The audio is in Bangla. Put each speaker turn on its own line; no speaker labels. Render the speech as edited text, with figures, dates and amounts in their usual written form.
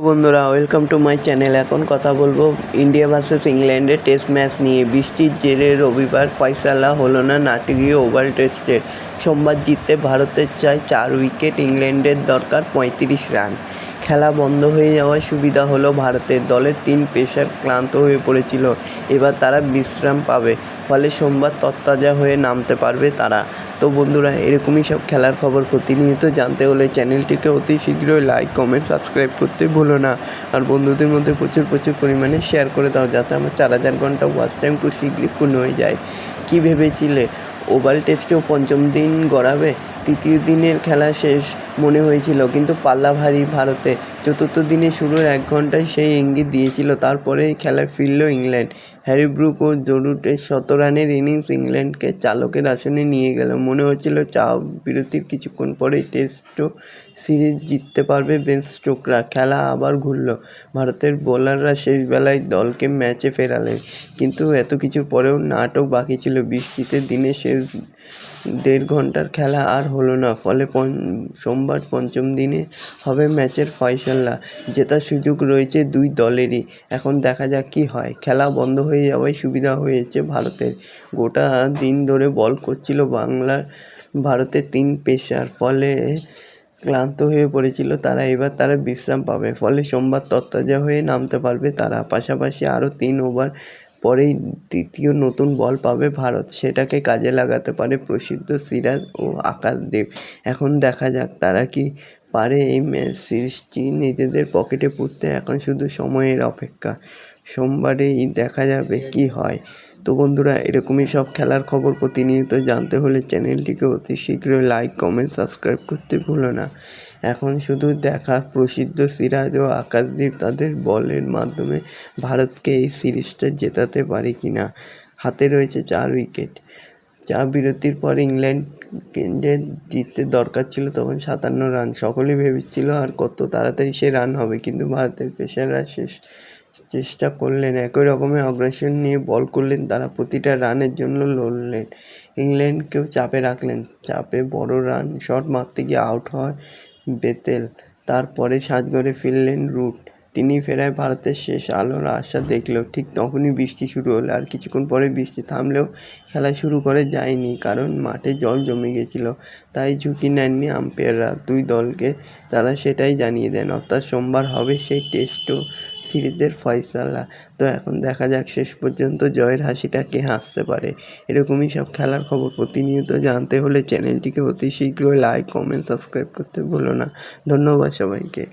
বন্ধুরা, ওয়েলকাম টু মাই চ্যানেল। এখন কথা বলবো ইন্ডিয়া ভার্সেস ইংল্যান্ডের টেস্ট ম্যাচ নিয়ে। বৃষ্টির জেরে রবিবার ফয়সালা হলো না নাটকীয় ওভাল টেস্টের। সোমবার জিততে ভারতের চাই 4 উইকেট, ইংল্যান্ডের দরকার 35 রান। খেলা বন্ধ হয়ে যাওয়ায় সুবিধা হলো ভারতের। দলের 3 পেসার ক্লান্ত হয়ে পড়েছিল, এবার তারা বিশ্রাম পাবে, ফলে সোমবার তরতাজা হয়ে নামতে পারবে তারা। তো বন্ধুরা, এরকমই সব খেলার খবর প্রতিনিয়ত জানতে হলে চ্যানেলটিকে অতি শীঘ্রই লাইক, কমেন্ট, সাবস্ক্রাইব করতে ভুলো না। আর বন্ধুদের মধ্যে প্রচুর পরিমাণে শেয়ার করে দাও, যাতে আমার 4000 ঘন্টা ওয়াচ টাইম খুব শীঘ্রই পূর্ণ হয়ে যায়। কী ভেবেছিলে ওভাল টেস্টেও পঞ্চম দিন গড়াবে? তৃতীয় দিনের খেলা শেষ মনে হয়েছিল, কিন্তু পাল্লা ভারী ভারতে। চতুর্থ দিনে শুরুর 1 ঘন্টায় সেই ইঙ্গিত দিয়েছিল। তারপরেই খেলায় ফিরল ইংল্যান্ড। হ্যারি ব্রুক ও জরুটের 100 রানের ইনিংস ইংল্যান্ডকে চালকের আসনে নিয়ে গেল। মনে হচ্ছিল বিরতির কিছুক্ষণ পরেই টেস্ট সিরিজ জিততে পারবে বেন স্টোকসরা। খেলা আবার ঘুরল। ভারতের বোলাররা শেষ বেলায় দলকে ম্যাচে ফেরালেন, কিন্তু এত কিছুর পরেও নাটক বাকি ছিল। বৃষ্টিতে দিনে শেষ 1.5 ঘন্টার খেলা আর হলো না, ফলে সোমবার পঞ্চম দিনে হবে ম্যাচের ফয়সালা। জেতার সুযোগ রয়েছে দুই দলেরই। এখন দেখা যাক কী হয়। খেলা বন্ধ হয়ে যাওয়ায় সুবিধা হয়েছে ভারতের। গোটা দিন ধরে বল করছিল ভারতের 3 পেসার, ফলে ক্লান্ত হয়ে পড়েছিল তারা। এবার তারা বিশ্রাম পাবে, ফলে সোমবার তরতাজা হয়ে নামতে পারবে তারা। পাশাপাশি আরও 3 ওভার পরেই দ্বিতীয় নতুন বল পাবে ভারত। সেটাকে কাজে লাগাতে পারে প্রসিদ্ধ সিরাজ ও আকাশদীপ। এখন দেখা যাক তারা কি পারে এই ম্যাচ সিরিজটি নিজেদের পকেটে পুরতে। এখন শুধু সময়ের অপেক্ষা। সোমবারেই দেখা যাবে কি হয়। তো বন্ধুরা, এরকমই সব খেলার খবর প্রতিনিয়ত জানতে হলে চ্যানেলটিকে অতি শীঘ্রই লাইক, কমেন্ট, সাবস্ক্রাইব করতে ভুলো না। এখন শুধু দেখার প্রসিদ্ধ সিরাজ ও আকাশদীপ তাদের বলের মাধ্যমে ভারতকে এই সিরিজটা জেতাতে পারে কিনা। হাতে রয়েছে 4 উইকেট। বিরতির পর ইংল্যান্ডের জিততে দরকার ছিল তখন 57 রান। সকলেই ভেবেছিল আর কত তাড়াতাড়ি সে রান হবে, কিন্তু ভারতের পেসাররা চেষ্টা করলেন, একই রকমের অগ্রাসন নিয়ে বল করলেন তারা। প্রতিটা রানের জন্য লড়লেন। ইংল্যান্ডকেও চাপে রাখলেন। চাপে বড় রান শট মারতে গিয়ে আউট হয় বেতেল। তারপরে সাজঘরে ফিরলেন রুট। তিনি ফেরায় ভারতের শেষ আলোর আশা দেখল। ঠিক তখনই বৃষ্টি শুরু হলো। আর কিছুক্ষণ পরে বৃষ্টি থামলেও খেলা শুরু করে যায়নি, কারণ মাঠে জল জমে গেছিল। তাই ঝুঁকি নেননি আম্পায়াররা। দুই দলকে তারা সেটাই জানিয়ে দেন, অর্থাৎ সোমবার হবে সেই টেস্ট সিরিজের ফয়সালা। তো এখন দেখা যাক শেষ পর্যন্ত জয়ের হাসিটা কে হাসতে পারে। এরকমই সব খেলার খবর প্রতিনিয়ত জানতে হলে চ্যানেলটিকে অতি শীঘ্রই লাইক, কমেন্ট, সাবস্ক্রাইব করতে ভুলো না। ধন্যবাদ সবাইকে।